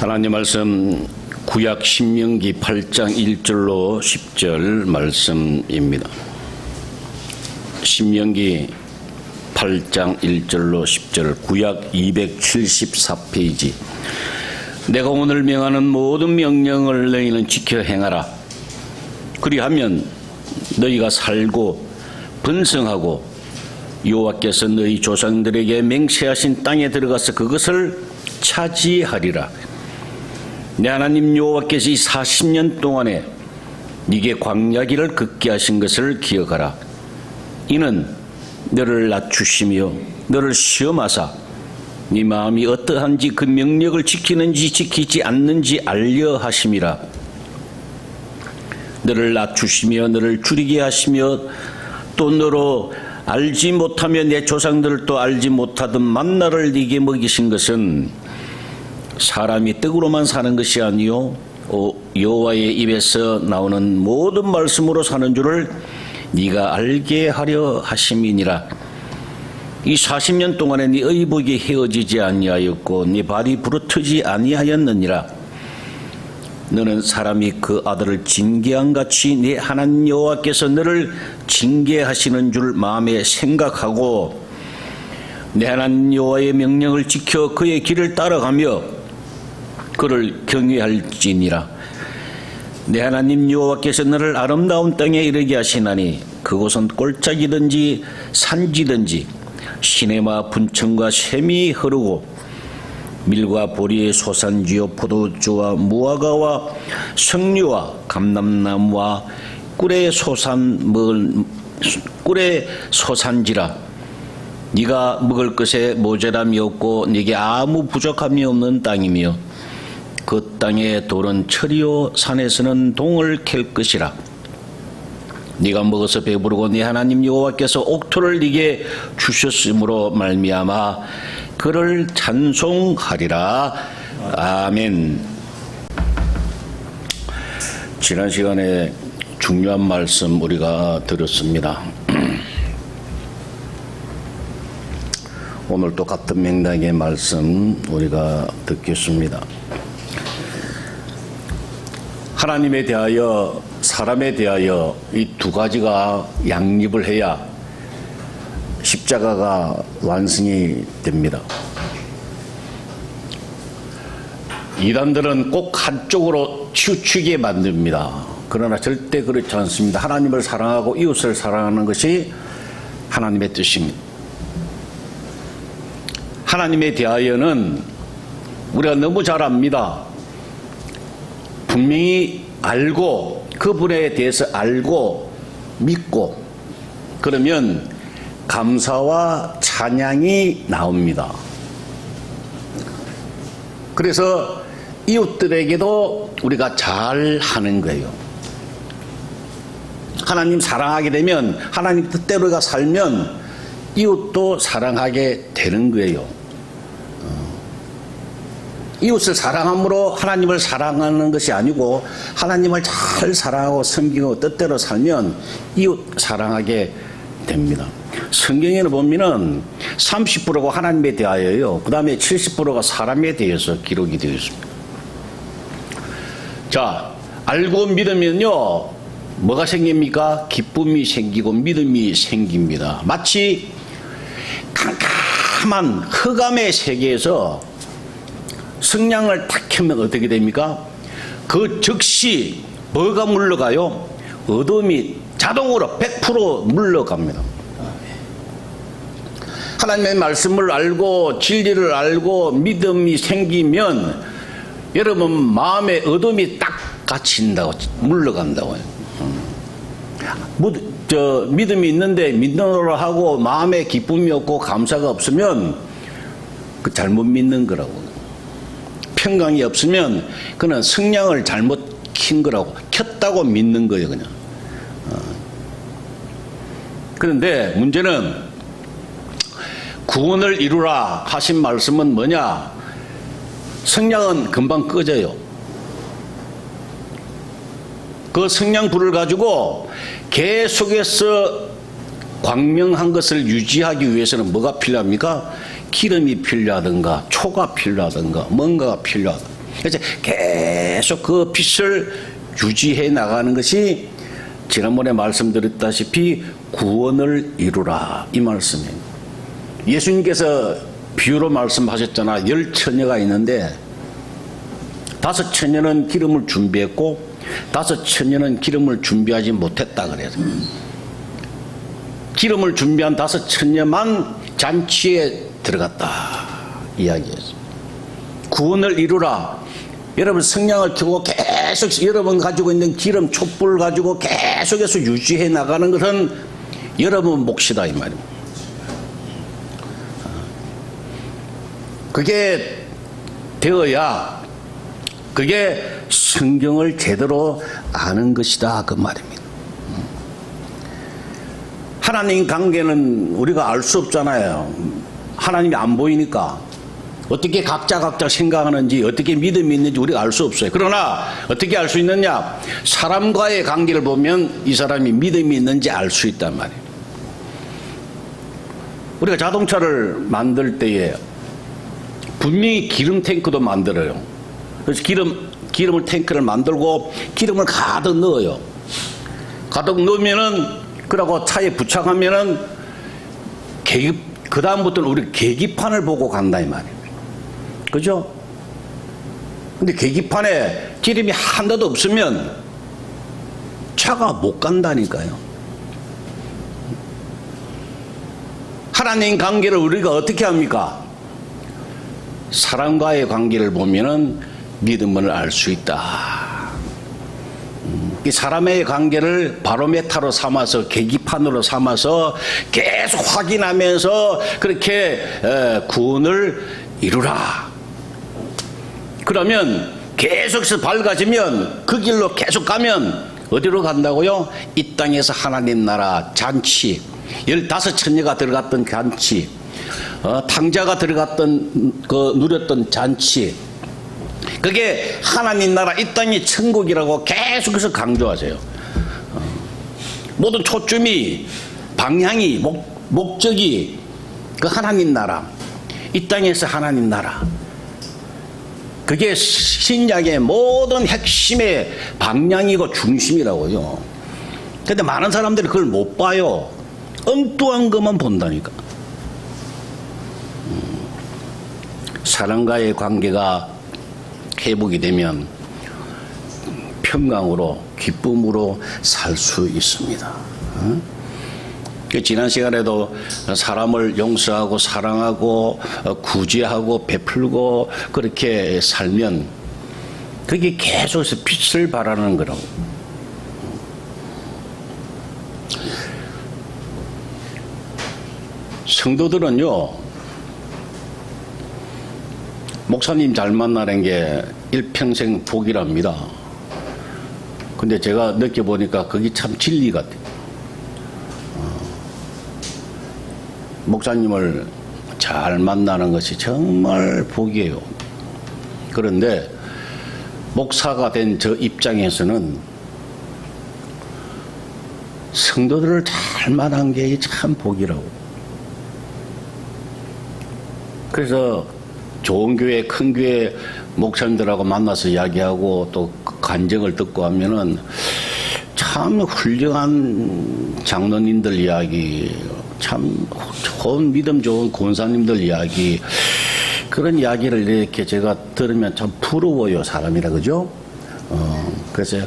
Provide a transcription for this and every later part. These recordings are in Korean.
하나님 말씀 구약 신명기 8장 1절로 10절 말씀입니다. 신명기 8장 1절로 10절 구약 274페이지. 내가 오늘 명하는 모든 명령을 너희는 지켜 행하라. 그리하면 너희가 살고 번성하고 여호와께서 너희 조상들에게 맹세하신 땅에 들어가서 그것을 차지하리라. 내 하나님 여호와께서 이 40년 동안에 네게 광야길을 걷게 하신 것을 기억하라. 이는 너를 낮추시며 너를 시험하사 네 마음이 어떠한지 그 명령을 지키는지 지키지 않는지 알려 하심이라. 너를 낮추시며 너를 줄이게 하시며 또 너로 알지 못하며 내 조상들도 알지 못하던 만나를 네게 먹이신 것은 사람이 떡으로만 사는 것이 아니요 여호와의 입에서 나오는 모든 말씀으로 사는 줄을 네가 알게 하려 하심이니라. 이 40년 동안에 네 의복이 헤어지지 아니하였고 네 발이 부르트지 아니하였느니라. 너는 사람이 그 아들을 징계한 같이 네 하나님 여호와께서 너를 징계하시는 줄 마음에 생각하고 내 하나님 여호와의 명령을 지켜 그의 길을 따라가며 그를 경외할지니라. 내 하나님 여호와께서 너를 아름다운 땅에 이르게 하시나니 그곳은 골짜기든지 산지든지 시내와 분천과 샘이 흐르고 밀과 보리의 소산지요 포도주와 무화과와 석류와 감람나무와 꿀의 소산지라. 네가 먹을 것에 모자람이 없고 네게 아무 부족함이 없는 땅이며 그 땅의 돌은 철이요 산에서는 동을 캘 것이라. 네가 먹어서 배부르고 네 하나님 여호와께서 옥토를 네게 주셨으므로 말미암아 그를 찬송하리라. 아멘. 지난 시간에 중요한 말씀 우리가 들었습니다. 오늘 또 같은 맥락의 말씀 우리가 듣겠습니다. 하나님에 대하여 사람에 대하여 이 두 가지가 양립을 해야 십자가가 완성이 됩니다. 이단들은 꼭 한쪽으로 치우치게 만듭니다. 그러나 절대 그렇지 않습니다. 하나님을 사랑하고 이웃을 사랑하는 것이 하나님의 뜻입니다. 하나님에 대하여는 우리가 너무 잘 압니다. 분명히 알고 그분에 대해서 알고 믿고 그러면 감사와 찬양이 나옵니다. 그래서 이웃들에게도 우리가 잘하는 거예요. 하나님 사랑하게 되면 하나님 뜻대로가 살면 이웃도 사랑하게 되는 거예요. 이웃을 사랑함으로 하나님을 사랑하는 것이 아니고 하나님을 잘 사랑하고 섬기고 뜻대로 살면 이웃 사랑하게 됩니다. 성경에는 보면은 30%가 하나님에 대하여요. 그 다음에 70%가 사람에 대해서 기록이 되어 있습니다. 자, 알고 믿으면요, 뭐가 생깁니까? 기쁨이 생기고 믿음이 생깁니다. 마치 캄캄한 흑암의 세계에서 성냥을 탁 켜면 어떻게 됩니까? 그 즉시 뭐가 물러가요? 어둠이 자동으로 100% 물러갑니다. 하나님의 말씀을 알고 진리를 알고 믿음이 생기면 여러분 마음의 어둠이 딱 갇힌다고 물러간다고요. 믿음이 있는데 믿음으로 하고 마음에 기쁨이 없고 감사가 없으면 그 잘못 믿는 거라고. 평강이 없으면 그는 성냥을 잘못 킨 거라고, 켰다고 믿는 거예요 그냥. 그런데 문제는 구원을 이루라 하신 말씀은 뭐냐? 성냥은 금방 꺼져요. 그 성냥불을 가지고 계속해서 광명한 것을 유지하기 위해서는 뭐가 필요합니까? 기름이 필요하든가 초가 필요하든가 뭔가가 필요하다. 그래서 계속 그 빛을 유지해 나가는 것이 지난번에 말씀드렸다시피 구원을 이루라 이 말씀이에요. 예수님께서 비유로 말씀하셨잖아. 10처녀가 있는데 5처녀는 기름을 준비했고 5처녀는 기름을 준비하지 못했다 그래서 기름을 준비한 5처녀만 잔치에 들어갔다 이야기했어요. 구원을 이루라. 여러분 성냥을 켜고 계속 여러분 가지고 있는 기름 촛불을 가지고 계속해서 유지해 나가는 것은 여러분 몫이다 이 말입니다. 그게 되어야 그게 성경을 제대로 아는 것이다 그 말입니다. 하나님 관계는 우리가 알 수 없잖아요. 하나님이 안 보이니까 어떻게 각자 생각하는지 어떻게 믿음이 있는지 우리가 알 수 없어요. 그러나 어떻게 알 수 있느냐? 사람과의 관계를 보면 이 사람이 믿음이 있는지 알 수 있단 말이에요. 우리가 자동차를 만들 때에 분명히 기름 탱크도 만들어요. 그래서 기름을 탱크를 만들고 기름을 가득 넣어요. 가득 넣으면은 그러고 차에 부착하면은 그 다음부터는 우리 계기판을 보고 간다 이 말이에요. 그죠? 근데 계기판에 기름이 하나도 없으면 차가 못 간다니까요. 하나님 관계를 우리가 어떻게 합니까? 사람과의 관계를 보면은 믿음을 알 수 있다. 이 사람의 관계를 바로메타로 삼아서 계기판으로 삼아서 계속 확인하면서 그렇게 구원을 이루라. 그러면 계속해서 밝아지면 그 길로 계속 가면 어디로 간다고요? 이 땅에서 하나님 나라 잔치 15처녀가 들어갔던 잔치 탕자가 들어갔던 그 누렸던 잔치 그게 하나님 나라 이 땅이 천국이라고 계속해서 강조하세요. 모든 초점이 방향이 목적이 그 하나님 나라 이 땅에서 하나님 나라 그게 신약의 모든 핵심의 방향이고 중심이라고요. 근데 많은 사람들이 그걸 못 봐요. 엉뚱한 것만 본다니까. 사람과의 관계가 회복이 되면 평강으로 기쁨으로 살 수 있습니다. 지난 시간에도 사람을 용서하고 사랑하고 구제하고 베풀고 그렇게 살면 그게 계속해서 빛을 발하는 거라고. 성도들은요 목사님 잘 만나는 게 일평생 복이랍니다. 근데 제가 느껴보니까 그게 참 진리 같아요. 목사님을 잘 만나는 것이 정말 복이에요. 그런데 목사가 된 저 입장에서는 성도들을 잘 만난 게 참 복이라고. 그래서 좋은 교회, 큰 교회 목사님들하고 만나서 이야기하고 또 간증을 듣고 하면은 참 훌륭한 장로님들 이야기, 참 좋은 믿음 좋은 권사님들 이야기, 그런 이야기를 이렇게 제가 들으면 참 부러워요, 사람이라, 그죠? 그래서,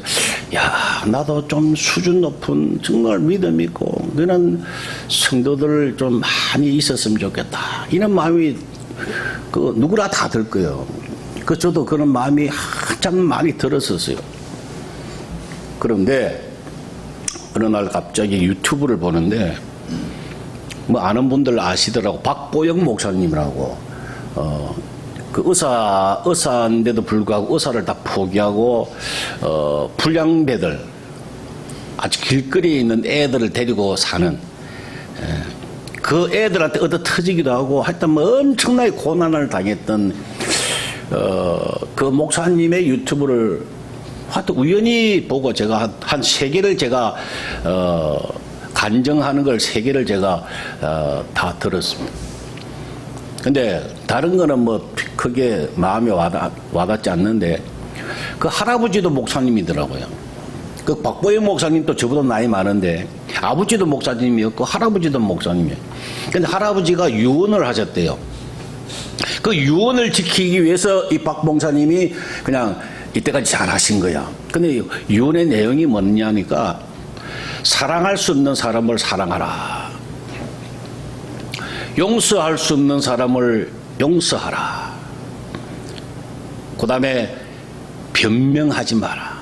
야, 나도 좀 수준 높은 정말 믿음 있고, 그런 성도들 좀 많이 있었으면 좋겠다. 이런 마음이, 누구나 다 들 거예요. 저도 그런 마음이 한참 많이 들었었어요. 그런데, 어느 날 갑자기 유튜브를 보는데, 뭐 아는 분들 아시더라고. 박보영 목사님이라고. 그 의사인데도 불구하고 의사를 다 포기하고, 불량배들, 아주 길거리에 있는 애들을 데리고 사는, 그 애들한테 얻어 터지기도 하고, 하여튼 뭐 엄청나게 고난을 당했던, 그 목사님의 유튜브를 하여튼 우연히 보고 제가 한 3개를 제가, 간증하는 걸 3개를 제가, 다 들었습니다. 근데 다른 거는 뭐 크게 마음에 와닿지 않는데 그 할아버지도 목사님이더라고요. 그 박보영 목사님도 저보다 나이 많은데 아버지도 목사님이었고 할아버지도 목사님이에요. 근데 할아버지가 유언을 하셨대요. 그 유언을 지키기 위해서 이 박 목사님이 그냥 이때까지 잘하신 거야. 근데 유언의 내용이 뭐냐니까 사랑할 수 없는 사람을 사랑하라. 용서할 수 없는 사람을 용서하라. 그 다음에 변명하지 마라.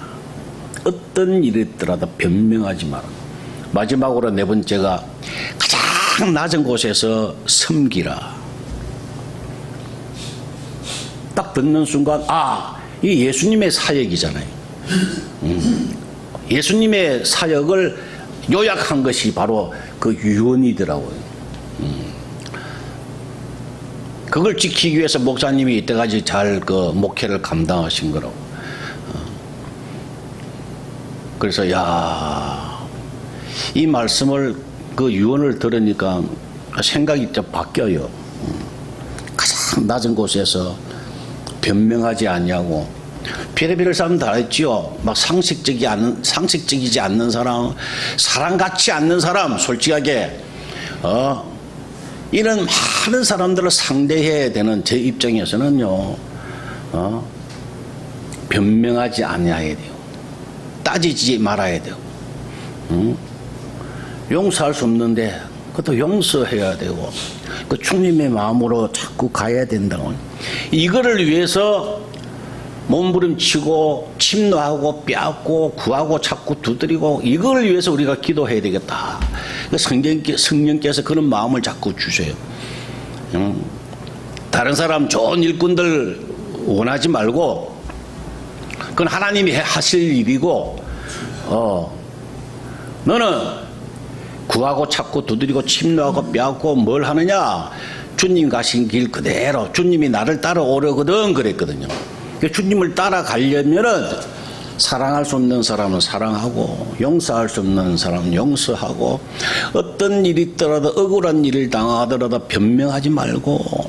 어떤 일이 있더라도 변명하지 마라. 마지막으로 네 번째가 가장 낮은 곳에서 섬기라. 딱 듣는 순간 이 예수님의 사역이잖아요. 예수님의 사역을 요약한 것이 바로 그 유언이더라고요. 그걸 지키기 위해서 목사님이 이때까지 잘 그 목회를 감당하신 거라고. 그래서 이 말씀을 그 유언을 들으니까 생각이 좀 바뀌어요. 가장 낮은 곳에서 변명하지 않냐고. 별의별 사람 다 있지요. 막 상식적이지 않는 사람, 사람 같지 않는 사람, 솔직하게 이런 많은 사람들을 상대해야 되는 제 입장에서는요, 변명하지 않아야 돼요. 따지지 말아야 돼요. 용서할 수 없는데 그것도 용서해야 되고 그 주님의 마음으로 자꾸 가야 된다고. 이거를 위해서 몸부림치고 침노하고 빼앗고 구하고 자꾸 두드리고 이걸 위해서 우리가 기도해야 되겠다. 성령께서 그런 마음을 자꾸 주세요. 다른 사람 좋은 일꾼들 원하지 말고 그건 하나님이 하실 일이고 너는 구하고 찾고 두드리고 침노하고 빼앗고 뭘 하느냐? 주님 가신 길 그대로 주님이 나를 따라오려거든 그랬거든요. 주님을 따라가려면은 사랑할 수 없는 사람은 사랑하고 용서할 수 없는 사람은 용서하고 어떤 일이 있더라도 억울한 일을 당하더라도 변명하지 말고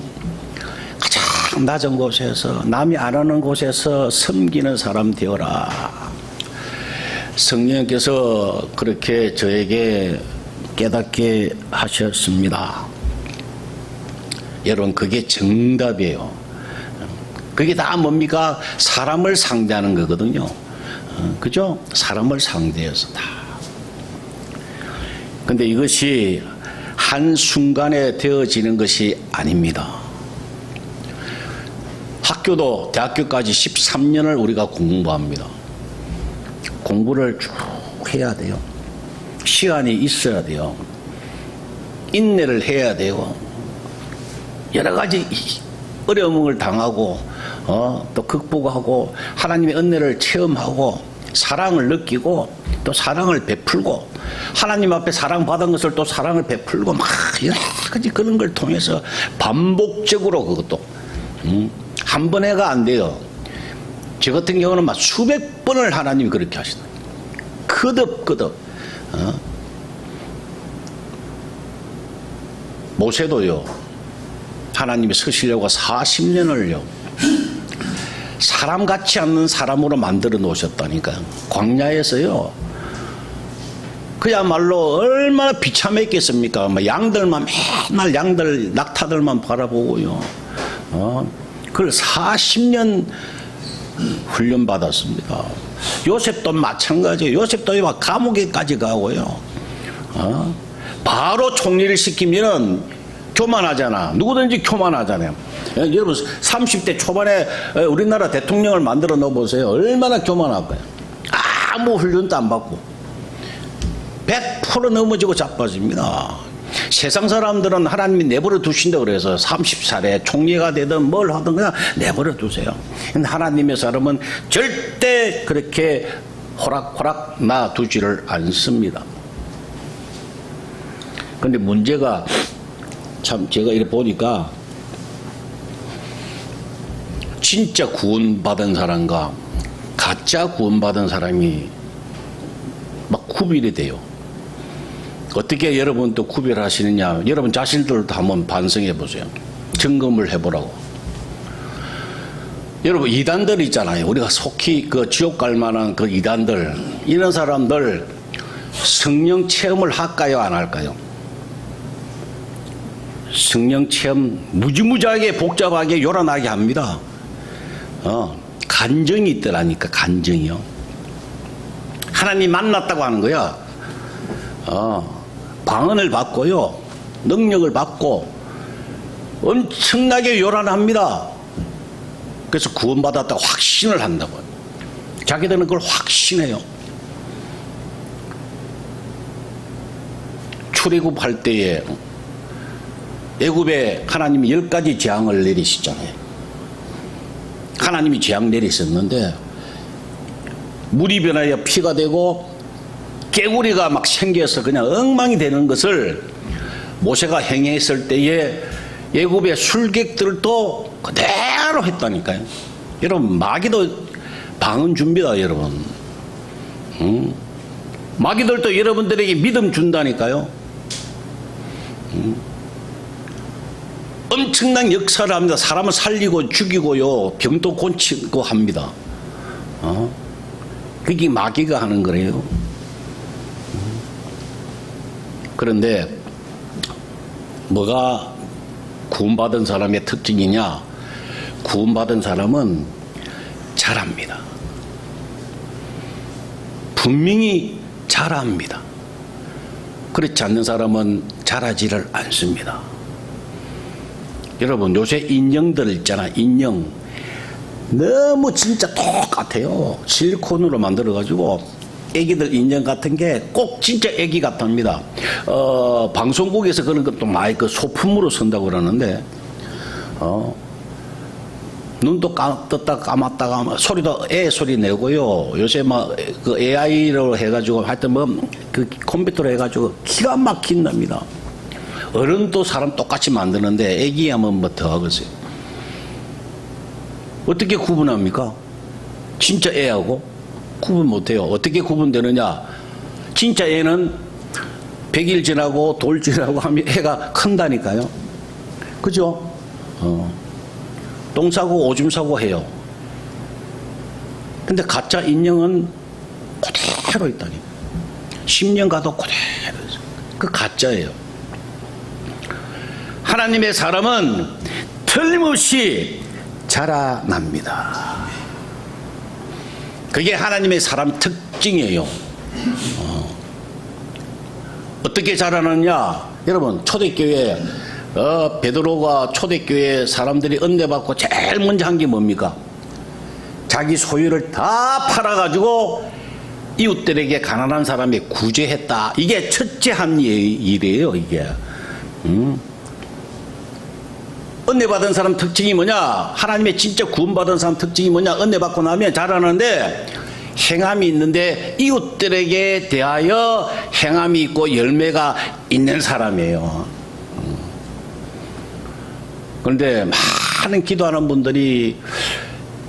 가장 낮은 곳에서 남이 안 하는 곳에서 섬기는 사람 되어라. 성령께서 그렇게 저에게 깨닫게 하셨습니다. 여러분 그게 정답이에요. 그게 다 뭡니까? 사람을 상대하는 거거든요. 그죠? 사람을 상대해서 다. 근데 이것이 한순간에 되어지는 것이 아닙니다. 학교도 대학교까지 13년을 우리가 공부합니다. 공부를 쭉 해야 돼요. 시간이 있어야 돼요. 인내를 해야 돼요. 여러 가지 어려움을 당하고 또 극복하고 하나님의 은혜를 체험하고 사랑을 느끼고 또 사랑을 베풀고 하나님 앞에 사랑받은 것을 또 사랑을 베풀고 막 여러 가지 그런 걸 통해서 반복적으로 그것도 한 번에가 안 돼요. 저 같은 경우는 막 수백 번을 하나님이 그렇게 하시다. 거듭 모세도요. 하나님이 서시려고 40년을요. 사람 같지 않는 사람으로 만들어 놓으셨다니까요. 광야에서요. 그야말로 얼마나 비참했겠습니까. 양들만 맨날 양들 낙타들만 바라보고요. 그걸 40년 훈련받았습니다. 요셉도 마찬가지예요. 요셉도 막 감옥에까지 가고요. 바로 총리를 시키면은 교만하잖아. 누구든지 교만하잖아요. 여러분 30대 초반에 우리나라 대통령을 만들어 넣어보세요. 얼마나 교만할까요? 아무 훈련도 안 받고 100% 넘어지고 자빠집니다. 세상 사람들은 하나님이 내버려 두신다고 그래서 30살에 총리가 되든 뭘 하든 그냥 내버려 두세요. 근데 하나님의 사람은 절대 그렇게 호락호락 놔두지를 않습니다. 근데 문제가 참 제가 이렇게 보니까 진짜 구원받은 사람과 가짜 구원받은 사람이 막 구별이 돼요. 어떻게 여러분 또 구별하시느냐? 여러분 자신들도 한번 반성해 보세요. 점검을 해보라고. 여러분, 이단들 있잖아요. 우리가 속히 그 지옥 갈 만한 그 이단들, 이런 사람들 성령 체험을 할까요, 안 할까요? 성령 체험 무지무지하게 복잡하게 요란하게 합니다. 간정이 있더라니까, 간정이요. 하나님 만났다고 하는 거야. 방언을 받고요, 능력을 받고 엄청나게 요란합니다. 그래서 구원받았다고 확신을 한다고요. 자기들은 그걸 확신해요. 출애굽할 때에 애굽에 하나님이 10가지 재앙을 내리시잖아요. 하나님이 재앙 내리셨는데 물이 변하여 피가 되고 깨구리가 막 생겨서 그냥 엉망이 되는 것을 모세가 행했을 때에 애굽의 술객들도 그대로 했다니까요. 여러분, 마귀도 방언 줍니다, 여러분. 마귀들도 여러분들에게 믿음 준다니까요. 엄청난 역사를 합니다. 사람을 살리고 죽이고요, 병도 고치고 합니다. 그게 마귀가 하는 거래요. 그런데 뭐가 구원받은 사람의 특징이냐? 구원받은 사람은 잘합니다. 분명히 잘합니다. 그렇지 않는 사람은 잘하지를 않습니다. 여러분, 요새 인형들 있잖아, 인형. 너무 진짜 똑같아요. 실리콘으로 만들어가지고 애기들 인형 같은 게 꼭 진짜 애기 같답니다. 방송국에서 그런 것도 많이 그 소품으로 쓴다고 그러는데, 눈도 떴다 감았다가 소리도 애 소리 내고요. 요새 막 그 AI로 해가지고 하여튼 뭐 그 컴퓨터로 해가지고 기가 막힌답니다. 어른도 사람 똑같이 만드는데 애기 하면 뭐 더 하겠어요. 어떻게 구분합니까? 진짜 애하고 구분 못해요. 어떻게 구분되느냐? 진짜 애는 100일 지나고 돌 지나고 하면 애가 큰다니까요. 그죠? 똥 싸고 오줌 싸고 해요. 근데 가짜 인형은 그대로 있다니. 10년 가도 그대로 있어요. 그 가짜예요. 하나님의 사람은 틀림없이 자라납니다. 그게 하나님의 사람 특징이에요. 어떻게 자라느냐? 여러분, 초대교회 베드로가 초대교회 사람들이 은혜받고 제일 먼저 한 게 뭡니까? 자기 소유를 다 팔아가지고 이웃들에게 가난한 사람에 구제했다. 이게 첫째 한 일이에요, 이게. 은혜받은 사람 특징이 뭐냐? 하나님의 진짜 구원받은 사람 특징이 뭐냐? 은혜받고 나면 잘하는데 행함이 있는데 이웃들에게 대하여 행함이 있고 열매가 있는 사람이에요. 그런데 많은 기도하는 분들이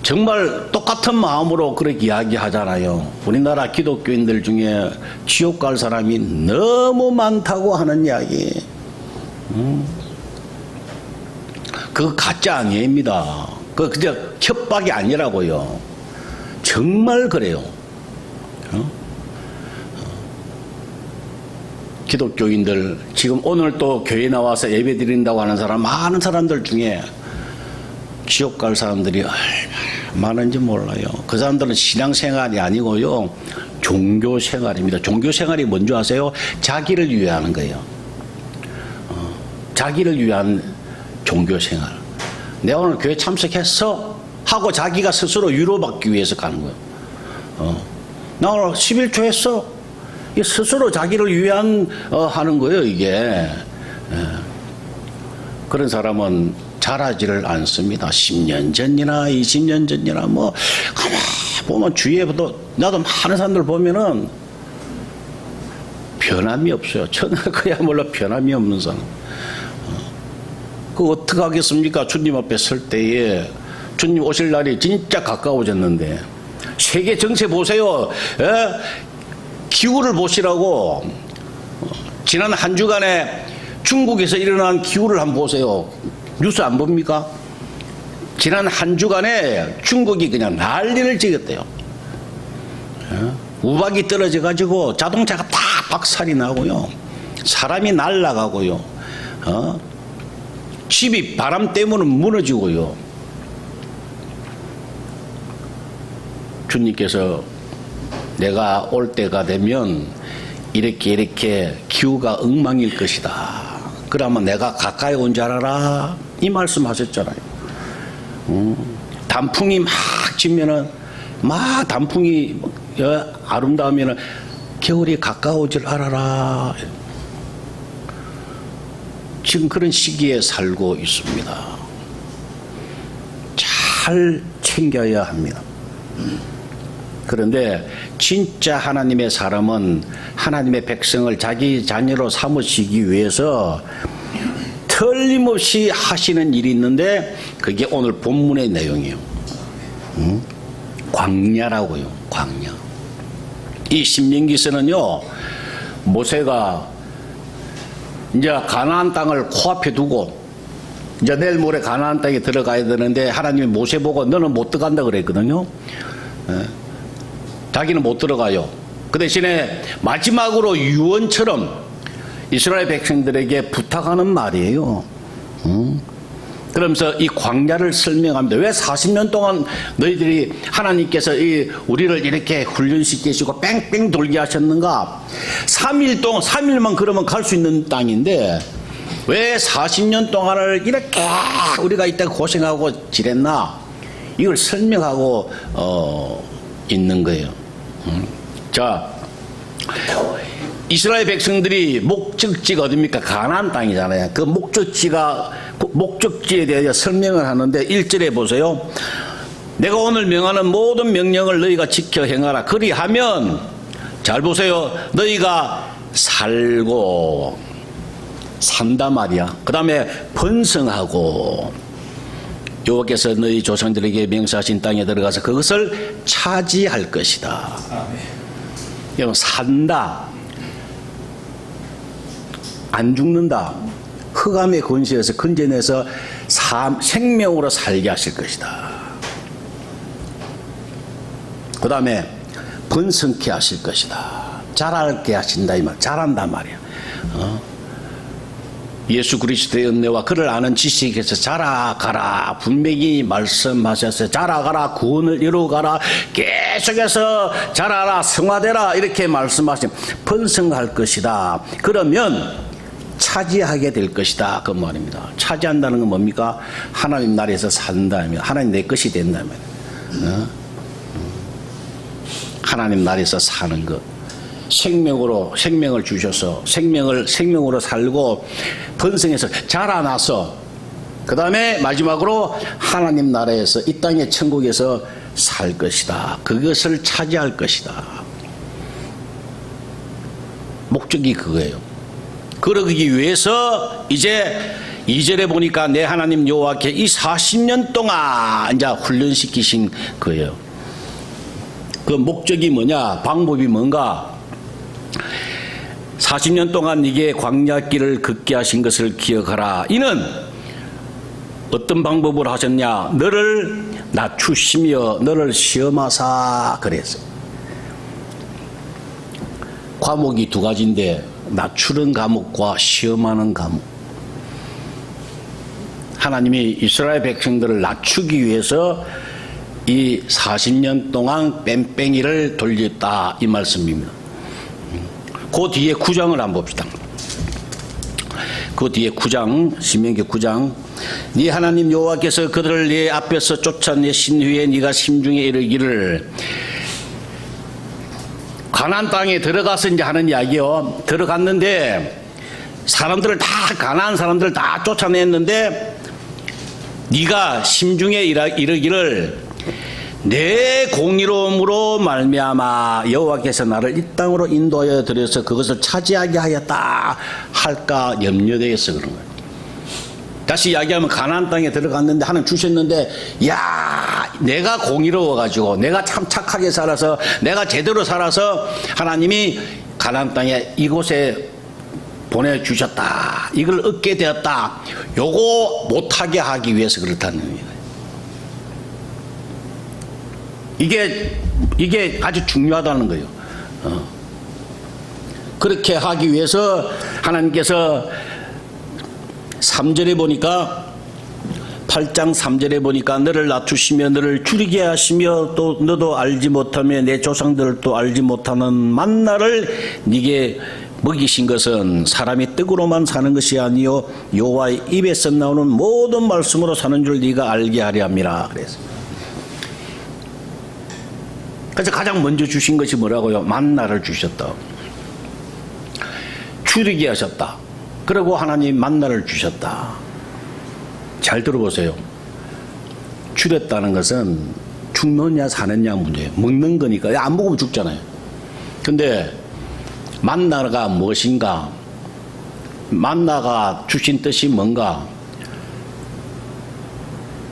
정말 똑같은 마음으로 그렇게 이야기하잖아요. 우리나라 기독교인들 중에 지옥 갈 사람이 너무 많다고 하는 이야기. 그거 가짜 아니입니다. 그거 그저 협박이 아니라고요. 정말 그래요. 기독교인들 지금 오늘 또 교회 나와서 예배 드린다고 하는 사람, 많은 사람들 중에 지옥 갈 사람들이 얼마나 많은지 몰라요. 그 사람들은 신앙생활이 아니고요, 종교생활입니다. 종교생활이 뭔지 아세요? 자기를 위하는 거예요. 자기를 위한 종교생활. 내가 오늘 교회 참석했어 하고 자기가 스스로 위로받기 위해서 가는 거예요. 나 오늘 11조 했어. 스스로 자기를 위한 하는 거예요, 이게. 그런 사람은 잘하지를 않습니다. 10년 전이나 20년 전이나 뭐 가만 보면 주위에도 나도 많은 사람들 보면은 변함이 없어요. 저는 그야말로 변함이 없는 사람. 그 어떻게 하겠습니까? 주님 앞에 설 때에 주님 오실 날이 진짜 가까워졌는데 세계 정세 보세요. 기후를 보시라고. 지난 한 주간에 중국에서 일어난 기후를 한번 보세요. 뉴스 안 봅니까? 지난 한 주간에 중국이 그냥 난리를 찍었대요. 우박이 떨어져 가지고 자동차가 다 박살이 나고요. 사람이 날아가고요. 집이 바람 때문에 무너지고요. 주님께서 내가 올 때가 되면 이렇게 기후가 엉망일 것이다. 그러면 내가 가까이 온 줄 알아라. 이 말씀 하셨잖아요. 단풍이 막 지면은 막 단풍이 아름다우면은 겨울이 가까워질 줄 알아라. 지금 그런 시기에 살고 있습니다. 잘 챙겨야 합니다. 그런데 진짜 하나님의 사람은 하나님의 백성을 자기 자녀로 삼으시기 위해서 틀림없이 하시는 일이 있는데 그게 오늘 본문의 내용이에요. 광야라고요. 광야. 이 신명기서는요, 모세가 이제 가나안 땅을 코앞에 두고 이제 내일 모레 가나안 땅에 들어가야 되는데 하나님이 모세 보고 너는 못 들어간다 그랬거든요. 자기는 못 들어가요. 그 대신에 마지막으로 유언처럼 이스라엘 백성들에게 부탁하는 말이에요. 그러면서 이 광야를 설명합니다. 왜 40년 동안 너희들이 하나님께서 우리를 이렇게 훈련시키시고 뺑뺑 돌게 하셨는가? 3일만 그러면 갈 수 있는 땅인데 왜 40년 동안을 이렇게 우리가 이때 고생하고 지냈나? 이걸 설명하고 있는 거예요. 자, 이스라엘 백성들이 목적지가 어딥니까? 가나안 땅이잖아요. 그 목적지에 대해 설명을 하는데 1절에 보세요. 내가 오늘 명하는 모든 명령을 너희가 지켜 행하라. 그리하면 잘 보세요. 너희가 살고 산다 말이야. 그 다음에 번성하고 여호와께서 너희 조상들에게 명사하신 땅에 들어가서 그것을 차지할 것이다. 여러분, 산다. 안 죽는다. 흑암의 권세에서 건져내서 생명으로 살게 하실 것이다. 그 다음에 번성케 하실 것이다. 자라게 하신다 이 말. 자란단 말이야. 예수 그리스도의 은혜와 그를 아는 지식에서 자라가라 분명히 말씀하셨어요. 자라가라, 구원을 이루어가라, 계속해서 자라라, 성화되라 이렇게 말씀하신 번성할 것이다. 그러면 차지하게 될 것이다 그 말입니다. 차지한다는 건 뭡니까? 하나님 나라에서 산다면 하나님 내 것이 된다면 하나님 나라에서 사는 것, 생명을 주셔서 생명으로 살고 번성해서 자라나서 그 다음에 마지막으로 하나님 나라에서 이 땅의 천국에서 살 것이다. 그것을 차지할 것이다. 목적이 그거예요. 그러기 위해서 이제 2절에 보니까 내 하나님 여호와께 이 40년 동안 이제 훈련시키신 거예요. 그 목적이 뭐냐? 방법이 뭔가? 40년 동안 이게 광야길을 걷게 하신 것을 기억하라. 이는 어떤 방법으로 하셨냐? 너를 낮추시며 너를 시험하사 그랬어요. 과목이 두 가지인데 낮추는 과목과 시험하는 과목. 하나님이 이스라엘 백성들을 낮추기 위해서 이 40년 동안 뺑뺑이를 돌렸다 이 말씀입니다. 그 뒤에 9장을 한번 봅시다. 그 뒤에 9장, 신명기 9장. 네 하나님 여호와께서 그들을 네 앞에서 쫓아내신 후에 네가 심중에 이르기를 가나안 땅에 들어가서 이제 하는 이야기요. 들어갔는데 사람들을 다 가나안 사람들을 다 쫓아냈는데 네가 심중에 이르기를 내 공의로움으로 말미암아 여호와께서 나를 이 땅으로 인도하여 들여서 그것을 차지하게 하였다 할까 염려되어서 그런 거예요. 다시 이야기하면 가나안 땅에 들어갔는데 하나님 주셨는데 야 내가 공의로워가지고 내가 참 착하게 살아서 내가 제대로 살아서 하나님이 가나안 땅에 이곳에 보내주셨다 이걸 얻게 되었다. 요거 못하게 하기 위해서 그렇다는 거예요. 이게 아주 중요하다는 거예요. 그렇게 하기 위해서 하나님께서 3절에 보니까 8장 3절에 보니까 너를 낮추시며 너를 줄이게 하시며 또 너도 알지 못하며 내 조상들도 알지 못하는 만나를 네게 먹이신 것은 사람이 떡으로만 사는 것이 아니요 여호와의 입에서 나오는 모든 말씀으로 사는 줄 네가 알게 하려 함이라. 그래서 가장 먼저 주신 것이 뭐라고요? 만나를 주셨다. 줄이게 하셨다. 그리고 하나님 만나를 주셨다. 잘 들어보세요. 줄였다는 것은 죽느냐 사느냐 문제예요. 먹는 거니까. 안 먹으면 죽잖아요. 근데 만나가 무엇인가? 만나가 주신 뜻이 뭔가?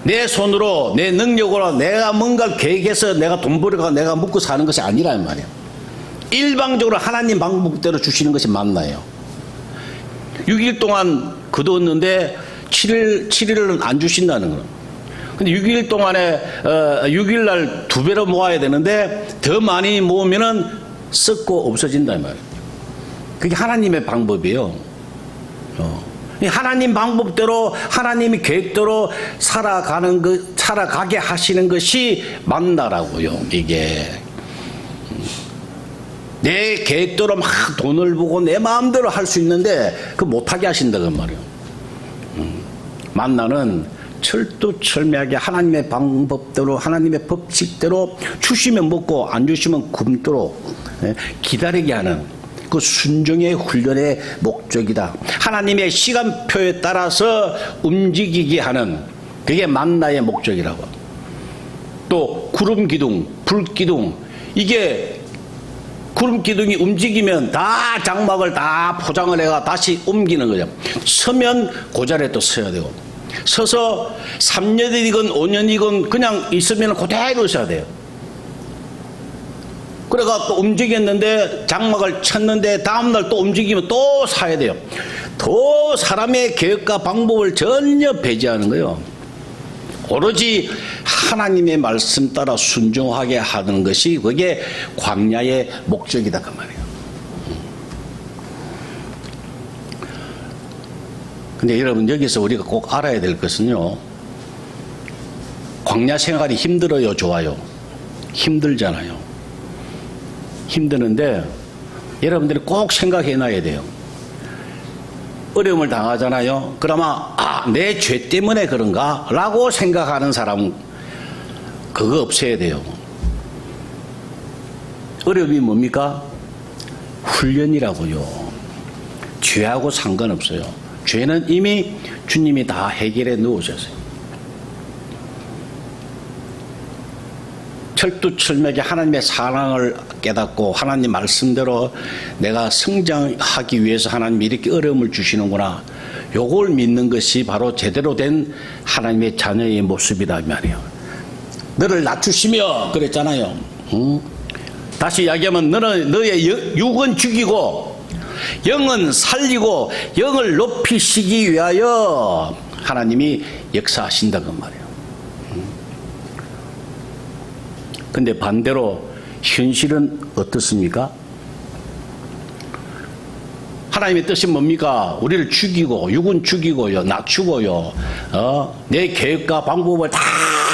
내 손으로 내 능력으로 내가 뭔가를 계획해서 내가 돈 벌어가 내가 먹고 사는 것이 아니란 말이에요. 일방적으로 하나님 방법대로 주시는 것이 만나예요. 6일 동안 거두었는데 7일은 안 주신다는 거예요. 근데 6일 동안에 6일 날 2배로 모아야 되는데 더 많이 모으면은 썩고 없어진단 말이에요. 그게 하나님의 방법이에요. 하나님 방법대로 하나님의 계획대로 살아가게 하시는 것이 만나라고요. 이게 내 계획대로 막 돈을 보고 내 마음대로 할 수 있는데 그 못하게 하신다고 말이에요. 만나는 철두철미하게 하나님의 방법대로 하나님의 법칙대로 주시면 먹고 안 주시면 굶도록 기다리게 하는 그 순종의 훈련의 목적이다. 하나님의 시간표에 따라서 움직이게 하는 그게 만나의 목적이라고. 또 구름 기둥, 불 기둥, 이게 구름 기둥이 움직이면 다 장막을 다 포장을 해가 다시 옮기는 거죠. 서면 그 자리에 또 서야 되고, 서서 3년이건 5년이건 그냥 있으면 그대로 있어야 돼요. 그래가 또 움직였는데 장막을 쳤는데 다음날 또 움직이면 또 사야 돼요. 또 사람의 계획과 방법을 전혀 배제하는 거예요. 오로지 하나님의 말씀 따라 순종하게 하는 것이 그게 광야의 목적이다 그 말이에요. 근데 여러분 여기서 우리가 꼭 알아야 될 것은요, 광야 생활이 힘들어요, 좋아요? 힘들잖아요. 힘드는데 여러분들이 꼭 생각해 놔야 돼요. 어려움을 당하잖아요. 그러면 내 죄 때문에 그런가? 라고 생각하는 사람 그거 없어야 돼요. 어려움이 뭡니까? 훈련이라고요. 죄하고 상관없어요. 죄는 이미 주님이 다 해결해 놓으셨어요. 철두철미하게 하나님의 사랑을 깨닫고 하나님 말씀대로 내가 성장하기 위해서 하나님이 이렇게 어려움을 주시는구나. 요걸 믿는 것이 바로 제대로 된 하나님의 자녀의 모습이다 이 말이에요. 너를 낮추시며 그랬잖아요. 다시 이야기하면 너는 너의 육은 죽이고 영은 살리고 영을 높이시기 위하여 하나님이 역사하신다 그 말이에요. 근데 반대로 현실은 어떻습니까? 하나님의 뜻이 뭡니까? 우리를 죽이고 육은 죽이고요, 낮추고요, 내 계획과 방법을 다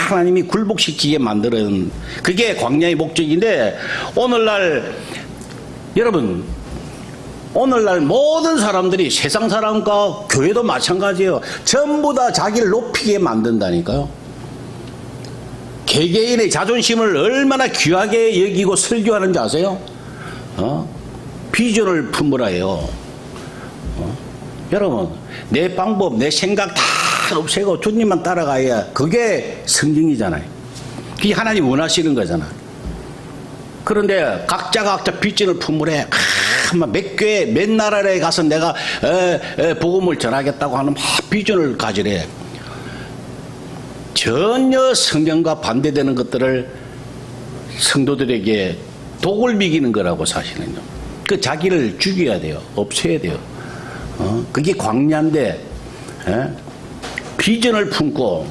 하나님이 굴복시키게 만드는 그게 광야의 목적인데, 오늘날 여러분, 오늘날 모든 사람들이 세상 사람과 교회도 마찬가지예요. 전부 다 자기를 높이게 만든다니까요. 개개인의 자존심을 얼마나 귀하게 여기고 설교하는지 아세요? 비전을 품으라 해요. 여러분, 내 방법, 내 생각 다 없애고 주님만 따라가야 그게 성경이잖아요. 그게 하나님 원하시는 거잖아요. 그런데 각자 비전을 품으래. 몇 교회, 몇 나라에 가서 내가 복음을 전하겠다고 하는 비전을 가지래. 전혀 성경과 반대되는 것들을 성도들에게 독을 미기는 거라고 사실은요. 그 자기를 죽여야 돼요. 없애야 돼요. 그게 광야인데, 예? 비전을 품고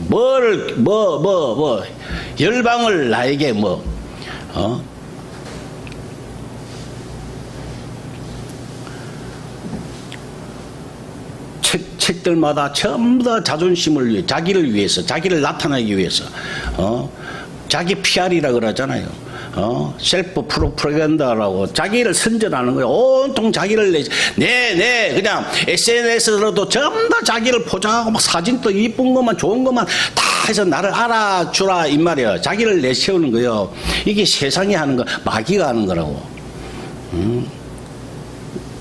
열방을 나에게 책들마다 전부 다 자존심을 위해, 자기를 위해서, 자기를 나타내기 위해서, 자기 PR이라 그러잖아요. 셀프 프로파간다라고 자기를 선전하는 거예요. 온통 자기를 그냥 SNS로도 전부 다 자기를 포장하고 막 사진도 이쁜 것만 좋은 것만 다 해서 나를 알아주라 이 말이에요. 자기를 내세우는 거예요. 이게 세상이 하는 거, 마귀가 하는 거라고.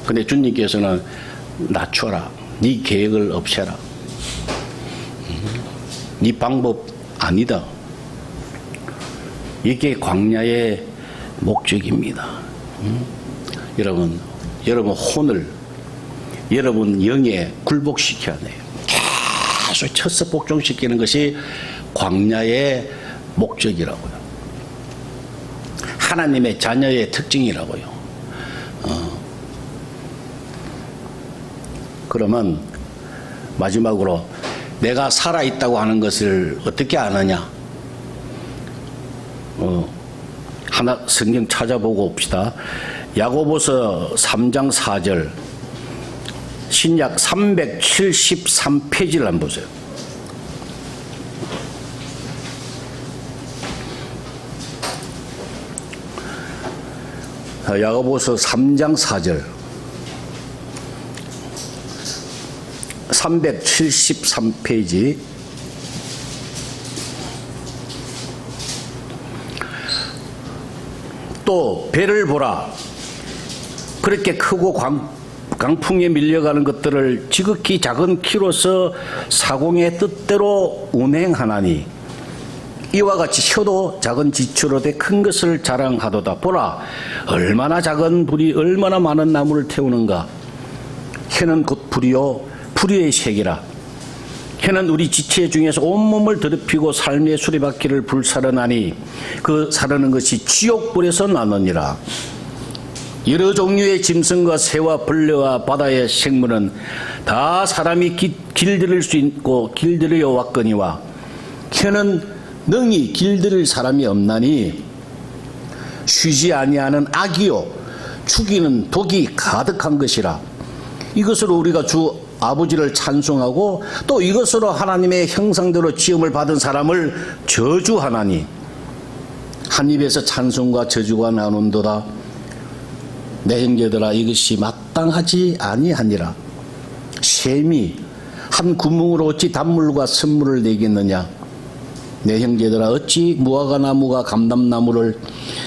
근데 주님께서는 낮춰라. 네 계획을 없애라. 네 방법 아니다. 이게 광야의 목적입니다. 여러분 혼을, 여러분 영에 굴복시켜야 돼요. 계속 철석 복종시키는 것이 광야의 목적이라고요. 하나님의 자녀의 특징이라고요. 그러면 마지막으로 내가 살아있다고 하는 것을 어떻게 아느냐? 하나 성경 찾아보고 옵시다. 야고보서 3장 4절, 신약 373페이지를 한번 보세요. 야고보서 3장 4절, 373페이지. 또 배를 보라. 그렇게 크고 강풍에 밀려가는 것들을 지극히 작은 키로서 사공의 뜻대로 운행하나니 이와 같이 혀도 작은 지추로 돼 큰 것을 자랑하도다. 보라, 얼마나 작은 불이 얼마나 많은 나무를 태우는가. 혀는 곧 불이요 불의의 색이라. 혀는 우리 지체 중에서 온몸을 더럽히고 삶의 수레바퀴를 불사르나니 그 사르는 것이 지옥불에서 나느니라. 여러 종류의 짐승과 새와 벌레와 바다의 생물은 다 사람이 길들일 수 있고 길들여 왔거니와 혀는 능히 길들일 사람이 없나니 쉬지 아니하는 악이요 죽이는 독이 가득한 것이라. 이것으로 우리가 주 아버지를 찬송하고 또 이것으로 하나님의 형상대로 지음을 받은 사람을 저주하나니 한 입에서 찬송과 저주가 나눈도다. 내 형제들아, 이것이 마땅하지 아니하니라. 셈이 한 구멍으로 어찌 단물과 선물을 내겠느냐. 내 형제들아, 어찌 무화과 나무가 감람나무를,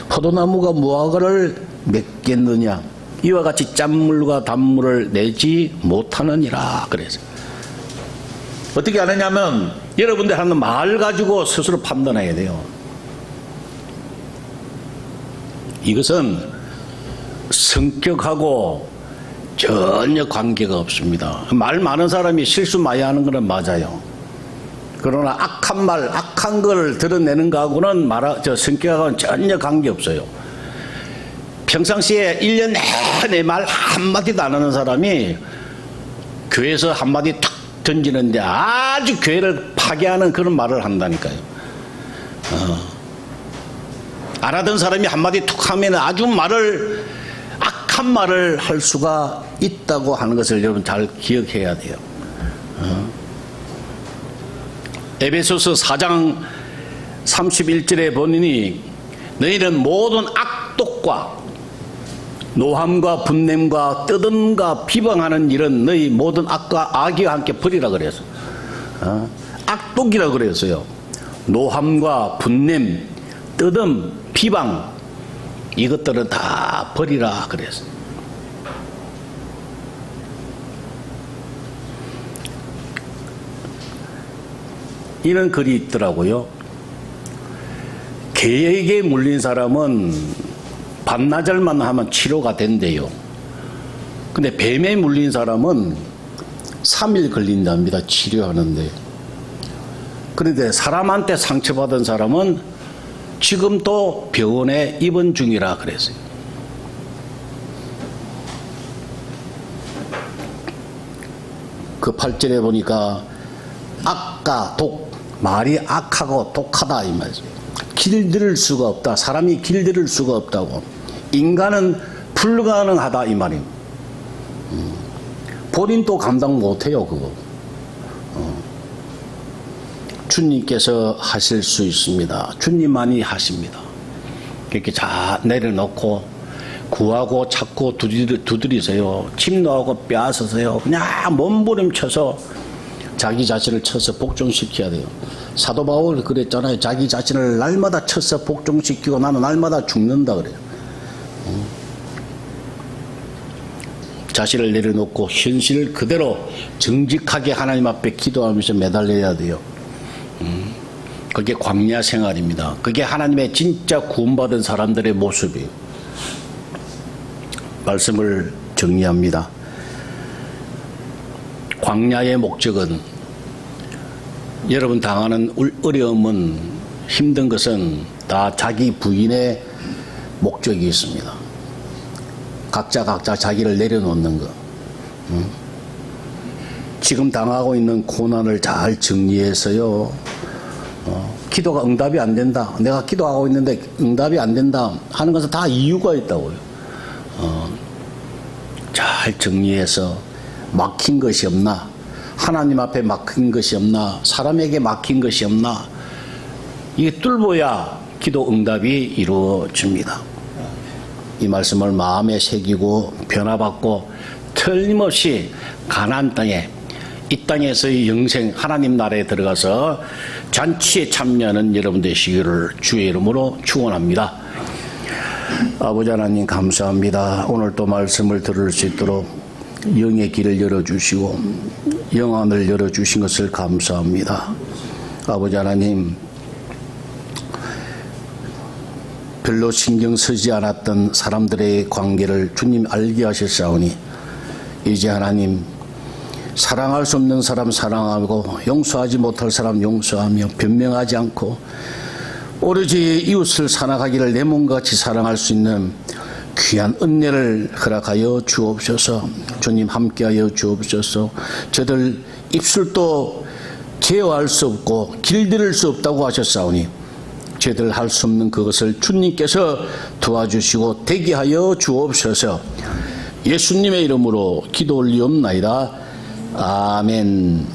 포도나무가 무화과를 맺겠느냐. 이와 같이 짠물과 단물을 내지 못하느니라. 그래서 어떻게 하느냐면 여러분들 하는 말 가지고 스스로 판단해야 돼요. 이것은 성격하고 전혀 관계가 없습니다. 말 많은 사람이 실수 많이 하는 건 맞아요. 그러나 악한 말, 악한 걸 드러내는 거하고는 성격하고는 전혀 관계없어요. 평상시에 1년 내내 말 한마디도 안 하는 사람이 교회에서 한마디 탁 던지는데 아주 교회를 파괴하는 그런 말을 한다니까요. 안 하던 사람이 한마디 툭 하면 아주 악한 말을 할 수가 있다고 하는 것을 여러분 잘 기억해야 돼요. 에베소서 4장 31절에 보니 너희는 모든 악독과 노함과 분냄과 뜨듬과 비방하는 일은 너희 모든 악과 악의와 함께 버리라 그래서 악독이라 그랬어요. 노함과 분냄, 뜨듬, 비방 이것들은 다 버리라 그랬어요. 이런 글이 있더라고요. 계획에 물린 사람은 반나절만 하면 치료가 된대요. 근데 뱀에 물린 사람은 3일 걸린답니다. 치료하는데. 그런데 사람한테 상처받은 사람은 지금도 병원에 입원 중이라 그랬어요. 그 8절에 보니까 악과 독, 말이 악하고 독하다 이 말이죠. 길들일 수가 없다. 사람이 길들일 수가 없다고. 인간은 불가능하다 이 말입니다. 본인도 감당 못해요 그거. 주님께서 하실 수 있습니다. 주님만이 하십니다. 이렇게 잘 내려놓고 구하고 찾고 두드리세요. 침노하고 빼앗으세요. 그냥 몸부림쳐서 자기 자신을 쳐서 복종시켜야 돼요. 사도 바울 그랬잖아요. 자기 자신을 날마다 쳐서 복종시키고 나는 날마다 죽는다 그래요. 자신을 내려놓고 현실을 그대로 정직하게 하나님 앞에 기도하면서 매달려야 돼요. 그게 광야 생활입니다. 그게 하나님의 진짜 구원받은 사람들의 모습이에요. 말씀을 정리합니다. 광야의 목적은 여러분 당하는 어려움은 힘든 것은 다 자기 부인의 목적이 있습니다. 각자 자기를 내려놓는 것. 지금 당하고 있는 고난을 잘 정리해서요. 기도가 응답이 안 된다. 내가 기도하고 있는데 응답이 안 된다 하는 것은 다 이유가 있다고요. 잘 정리해서 막힌 것이 없나? 하나님 앞에 막힌 것이 없나? 사람에게 막힌 것이 없나? 이게 뚫어야 기도 응답이 이루어집니다. 이 말씀을 마음에 새기고 변화받고 틀림없이 가나안 땅에 이 땅에서의 영생 하나님 나라에 들어가서 잔치에 참여하는 여러분 되시기를 주의 이름으로 축원합니다. 아버지 하나님 감사합니다. 오늘 또 말씀을 들을 수 있도록 영의 길을 열어주시고 영안을 열어주신 것을 감사합니다. 아버지 하나님 별로 신경 쓰지 않았던 사람들의 관계를 주님 알게 하셨사오니 이제 하나님 사랑할 수 없는 사람 사랑하고 용서하지 못할 사람 용서하며 변명하지 않고 오로지 이웃을 사랑하기를 내 몸같이 사랑할 수 있는 귀한 은혜를 허락하여 주옵소서. 주님 함께하여 주옵소서. 저들 입술도 제어할 수 없고 길들일 수 없다고 하셨사오니 저들 할 수 없는 그것을 주님께서 도와주시고 되게 하여 주옵소서. 예수님의 이름으로 기도 올리옵나이다. 아멘.